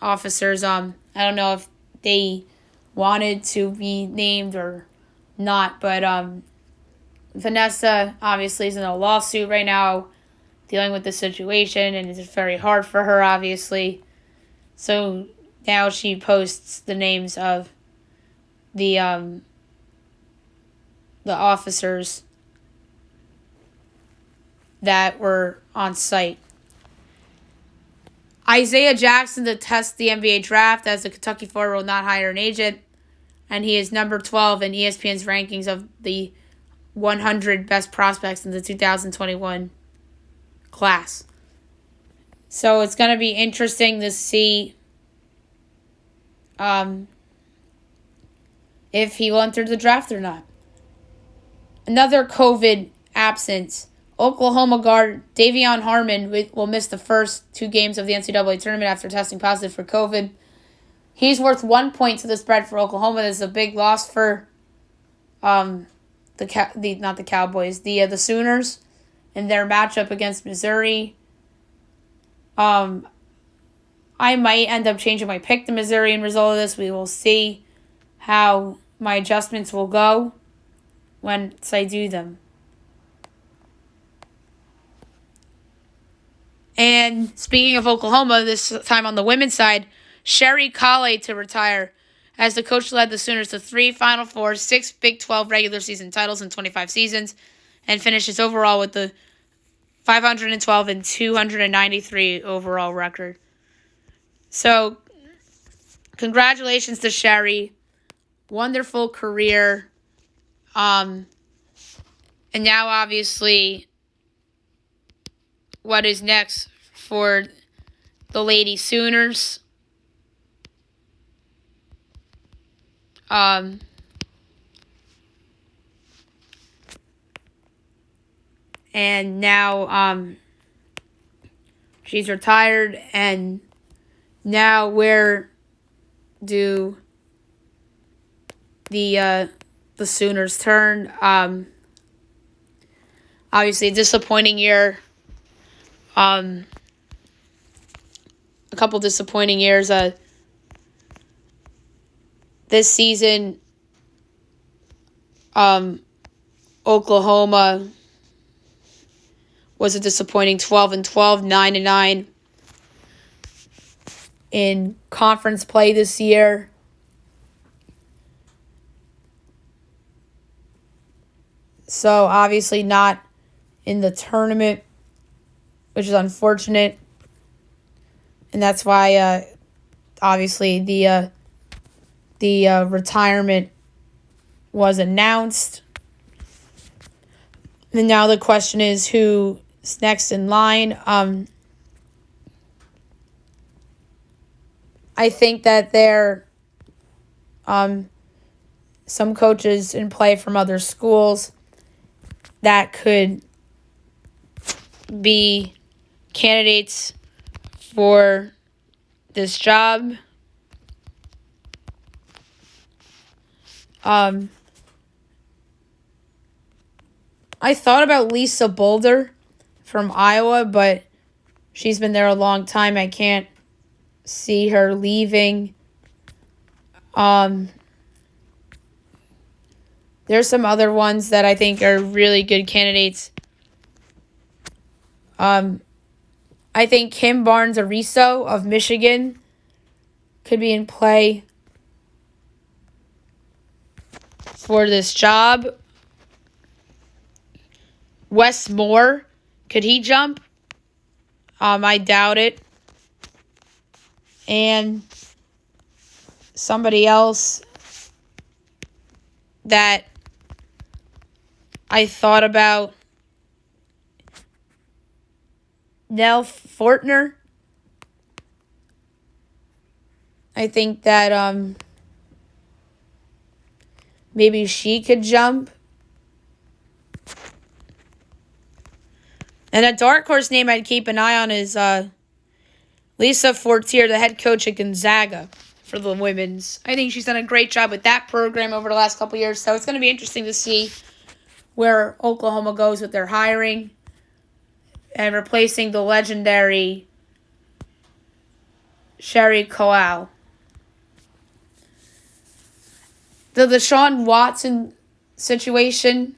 officers, I don't know if they wanted to be named or not, but Vanessa obviously is in a lawsuit right now dealing with the situation, and it's very hard for her, obviously. So now she posts the names of the officers that were on site. Isaiah Jackson to test the NBA draft, as the Kentucky forward will not hire an agent, and he is number 12 in ESPN's rankings of the 100 best prospects in the 2021 class. So it's going to be interesting to see if he will enter the draft or not. Another COVID absence. Oklahoma guard Davion Harmon will miss the first 2 games of the NCAA tournament after testing positive for COVID. He's worth 1 point to the spread for Oklahoma. This is a big loss for the Sooners in their matchup against Missouri. I might end up changing my pick to Missouri in result of this. We will see how my adjustments will go once I do them. And speaking of Oklahoma, this time on the women's side, Sherry Colley to retire as the coach led the Sooners to 3 Final Four, 6 Big 12 regular season titles in 25 seasons, and finishes overall with the 512 and 293 overall record. So, congratulations to Sherry. Wonderful career. And now, obviously, what is next for the Lady Sooners? And now she's retired, and now where do the Sooners turn? Obviously, a disappointing year. A couple disappointing years. This season, Oklahoma was a disappointing 12-12, 9-9 in conference play this year. So obviously not in the tournament, which is unfortunate. And that's why obviously the retirement was announced. And now the question is who's next in line. I think that there some coaches in play from other schools that could be candidates for this job. I thought about Lisa Boulder from Iowa, but she's been there a long time. I can't see her leaving. There's some other ones that I think are really good candidates. I think Kim Barnes-Ariso of Michigan could be in play for this job. Wes Moore, could he jump? I doubt it. And somebody else that I thought about, Nell Fortner. I think that maybe she could jump. And a dark horse name I'd keep an eye on is Lisa Fortier, the head coach at Gonzaga for the women's. I think she's done a great job with that program over the last couple of years. So it's going to be interesting to see where Oklahoma goes with their hiring and replacing the legendary Sherry Coale. The Deshaun Watson situation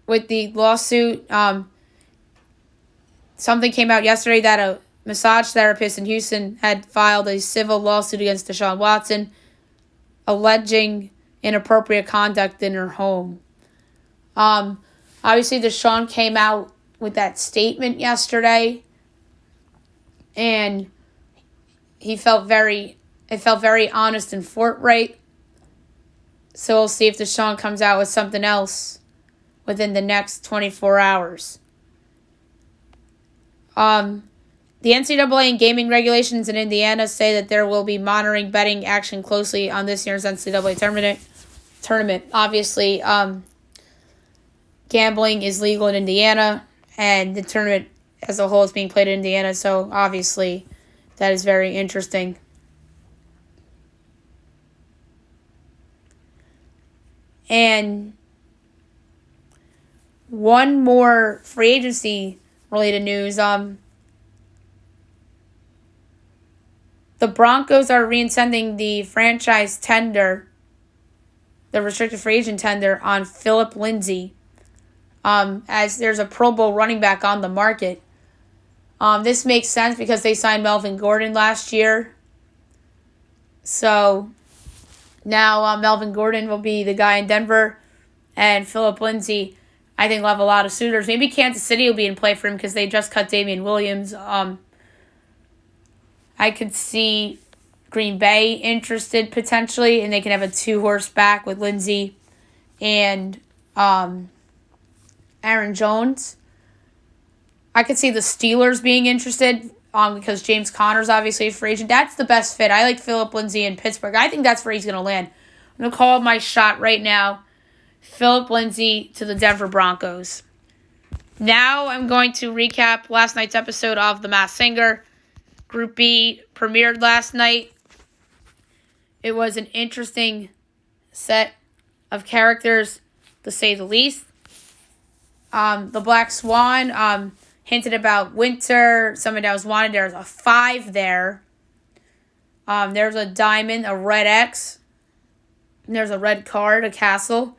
with the lawsuit, something came out yesterday that a massage therapist in Houston had filed a civil lawsuit against Deshaun Watson, alleging inappropriate conduct in her home. Obviously, Deshaun came out with that statement yesterday, and it felt very honest and forthright. So we'll see if Deshaun comes out with something else within the next 24 hours. The NCAA and gaming regulations in Indiana say that there will be monitoring betting action closely on this year's NCAA tournament. Obviously, gambling is legal in Indiana, and the tournament as a whole is being played in Indiana, so obviously that is very interesting. And one more free agency related news. The Broncos are rescinding the franchise tender, the restricted free agent tender on Phillip Lindsay, as there's a Pro Bowl running back on the market. This makes sense because they signed Melvin Gordon last year. So now Melvin Gordon will be the guy in Denver, and Phillip Lindsay, I think, will have a lot of suitors. Maybe Kansas City will be in play for him because they just cut Damian Williams. I could see Green Bay interested potentially, and they can have a 2-horse back with Lindsay and Aaron Jones. I could see the Steelers being interested because James Conner's obviously a free agent. That's the best fit. I like Phillip Lindsay in Pittsburgh. I think that's where he's going to land. I'm going to call my shot right now. Philip Lindsay to the Denver Broncos. Now I'm going to recap last night's episode of The Masked Singer. Group B premiered last night. It was an interesting set of characters, to say the least. The Black Swan hinted about winter, somebody that was wanted. There's a 5 there. There's a diamond, a red X. And there's a red card, a castle.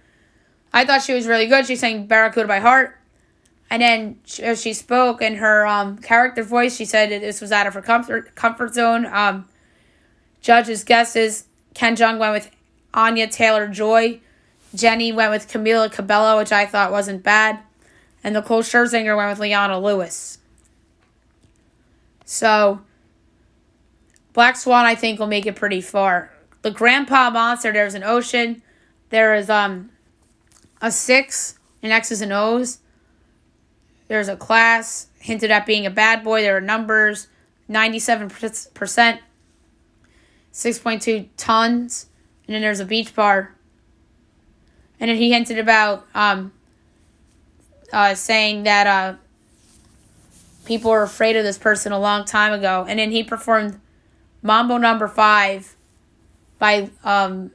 I thought she was really good. She sang Barracuda by heart. And then as she spoke in her character voice, she said this was out of her comfort zone. Judges' guesses, Ken Jeong went with Anya Taylor-Joy. Jenny went with Camila Cabello, which I thought wasn't bad. And Nicole Scherzinger went with Leona Lewis. So, Black Swan, I think, will make it pretty far. The Grandpa Monster, there's an ocean. There is a 6 in X's and O's. There's a class hinted at being a bad boy. There are numbers, 97%, 6.2 tons. And then there's a beach bar. And then he hinted about saying that people were afraid of this person a long time ago. And then he performed Mambo Number 5 by Mambo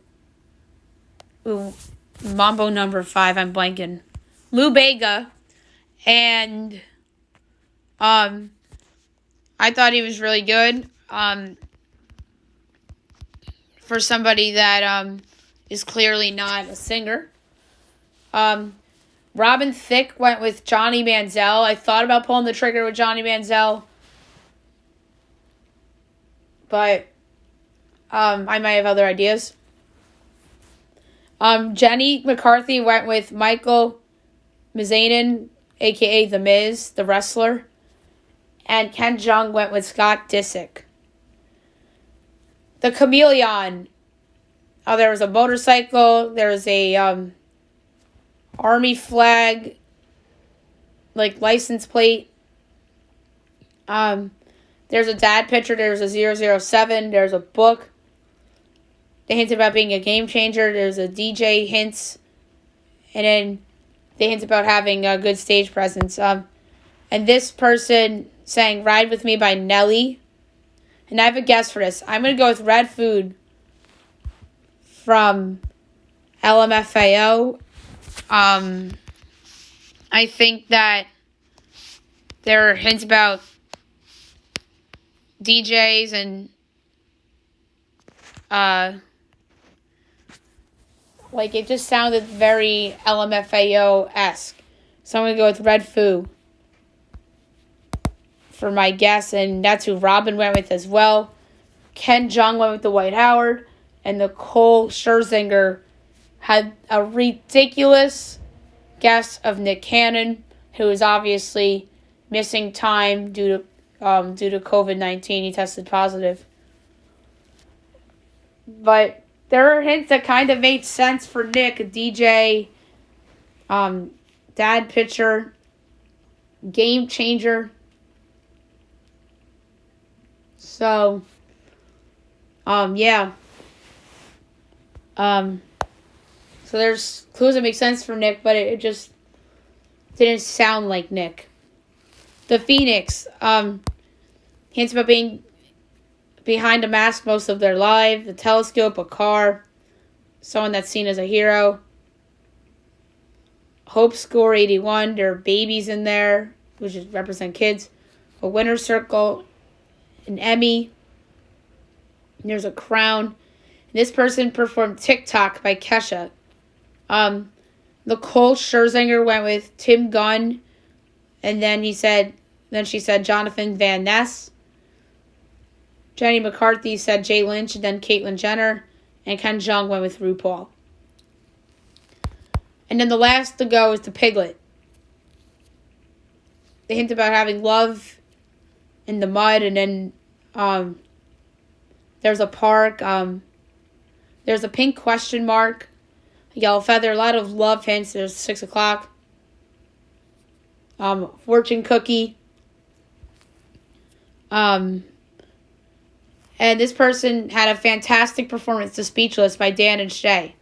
Number 5, I'm blanking. Lou Bega. And I thought he was really good. For somebody that is clearly not a singer. Robin Thicke went with Johnny Manziel. I thought about pulling the trigger with Johnny Manziel. But I might have other ideas. Jenny McCarthy went with Michael Mizanin, a.k.a. The Miz, the wrestler. And Ken Jeong went with Scott Disick. The Chameleon. There was a motorcycle. There was a army flag, like license plate. There's a dad picture. There's a 007. There's a book. They hinted about being a game changer. There's a DJ hints. And then they hint about having a good stage presence. And this person sang Ride With Me by Nelly. And I have a guess for this. I'm going to go with Red Food from LMFAO. I think that there are hints about DJs and like it just sounded very LMFAO-esque. So I'm going to go with Red Foo for my guess, and that's who Robin went with as well. Ken Jeong went with Dwight Howard, and Nicole Scherzinger had a ridiculous guess of Nick Cannon, who is obviously missing time due to COVID-19. He tested positive. But there are hints that kind of made sense for Nick, a DJ, dad pitcher, game changer. So, yeah. So there's clues that make sense for Nick, but it just didn't sound like Nick. The Phoenix, hints about being behind a mask most of their life. The telescope, a car, someone that's seen as a hero. Hope Score 81, there are babies in there, which represent kids. A winner's circle, an Emmy. And there's a crown. And this person performed TikTok by Kesha. Nicole Scherzinger went with Tim Gunn. And then she said Jonathan Van Ness. Jenny McCarthy said Jay Lynch and then Caitlyn Jenner. And Ken Jeong went with RuPaul. And then the last to go is the Piglet. They hint about having love in the mud, and then there's a park. There's a pink question mark, a yellow feather, a lot of love hints. There's 6 o'clock. Fortune cookie. And And this person had a fantastic performance to Speechless by Dan and Shay.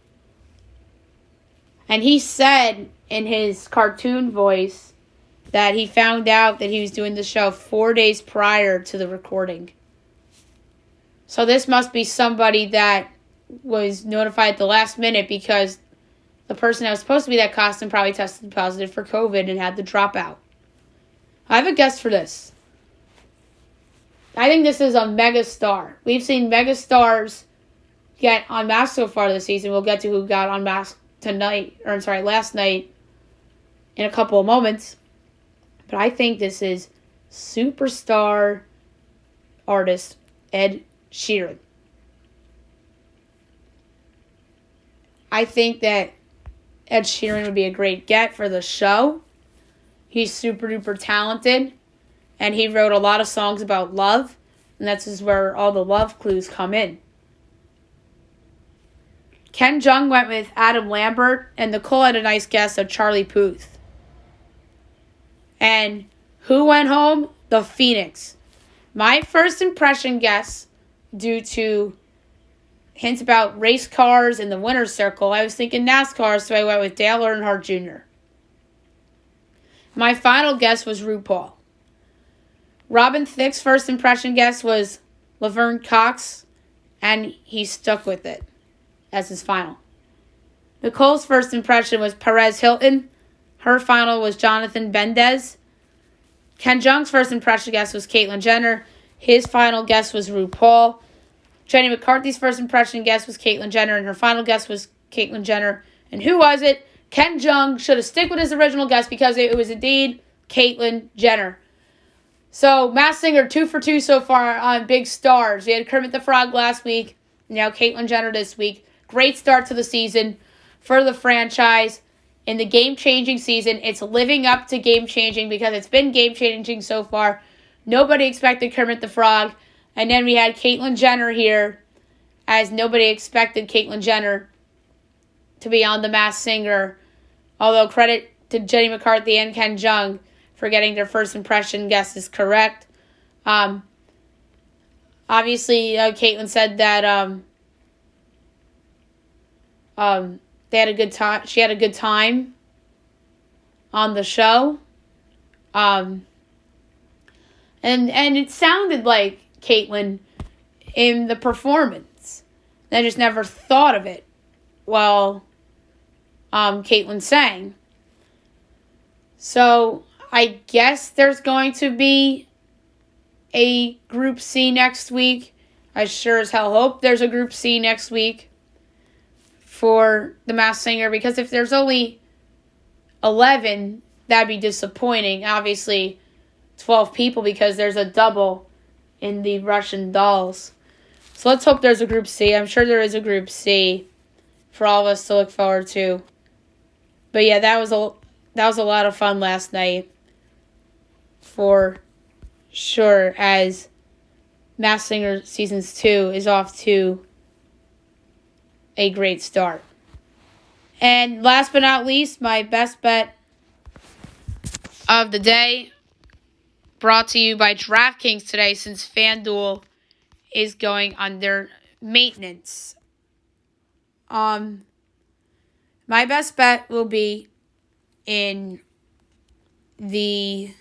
And he said in his cartoon voice that he found out that he was doing the show 4 days prior to the recording. So this must be somebody that was notified at the last minute, because the person that was supposed to be that costume probably tested positive for COVID and had to drop out. I have a guess for this. I think this is a mega star. We've seen mega stars get unmasked so far this season. We'll get to who got unmasked last night in a couple of moments. But I think this is superstar artist Ed Sheeran. I think that Ed Sheeran would be a great get for the show. He's super duper talented, and he wrote a lot of songs about love, and that's where all the love clues come in. Ken Jeong went with Adam Lambert, and Nicole had a nice guess of Charlie Puth. And who went home? The Phoenix. My first impression guess, due to hints about race cars in the winner's circle, I was thinking NASCAR, so I went with Dale Earnhardt Jr. My final guess was RuPaul. Robin Thicke's first impression guess was Laverne Cox, and he stuck with it as his final. Nicole's first impression was Perez Hilton. Her final was Jonathan Mendez. Ken Jeong's first impression guess was Caitlyn Jenner. His final guess was RuPaul. Jenny McCarthy's first impression guess was Caitlyn Jenner, and her final guess was Caitlyn Jenner. And who was it? Ken Jeong should have stick with his original guess, because it was indeed Caitlyn Jenner. So, Masked Singer 2 for 2 so far on big stars. We had Kermit the Frog last week, now Caitlyn Jenner this week. Great start to the season for the franchise. In the game-changing season, it's living up to game-changing, because it's been game-changing so far. Nobody expected Kermit the Frog. And then we had Caitlyn Jenner here, as nobody expected Caitlyn Jenner to be on The Masked Singer. Although credit to Jenny McCarthy and Ken Jeong for getting their first impression guesses correct. Obviously, Caitlyn said that they had a good time. She had a good time on the show. And it sounded like Caitlyn in the performance. I just never thought of it while Caitlyn sang. So I guess there's going to be a Group C next week. I sure as hell hope there's a Group C next week for The Masked Singer, because if there's only 11, that'd be disappointing. Obviously, 12 people, because there's a double in the Russian dolls. So let's hope there's a Group C. I'm sure there is a Group C for all of us to look forward to. But yeah, that was a lot of fun last night, for sure, as Masked Singer Season 2 is off to a great start. And last but not least, my best bet of the day, brought to you by DraftKings today, since FanDuel is going under maintenance. My best bet will be in the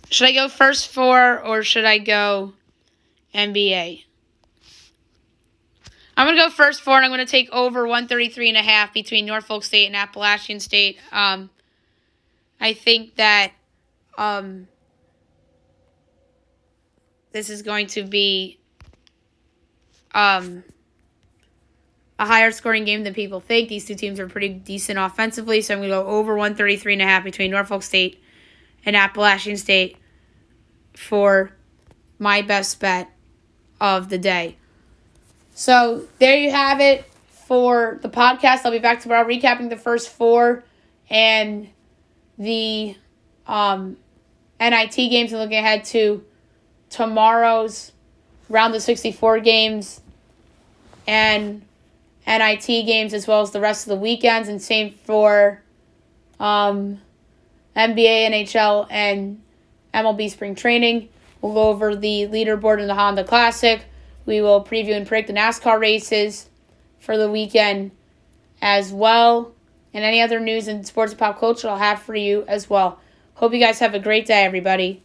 Should I go first four, or should I go NBA? I'm going to go first four, and I'm going to take over 133.5 between Norfolk State and Appalachian State. I think that this is going to be a higher scoring game than people think. These two teams are pretty decent offensively, so I'm going to go over 133.5 between Norfolk State and Appalachian State for my best bet of the day. So there you have it for the podcast. I'll be back tomorrow recapping the first four and the NIT games, and looking ahead to tomorrow's round of 64 games and NIT games, as well as the rest of the weekends, and same for NBA, NHL, and MLB spring training. We'll go over the leaderboard in the Honda Classic. We will preview and predict the NASCAR races for the weekend as well. And any other news in sports and pop culture I'll have for you as well. Hope you guys have a great day, everybody.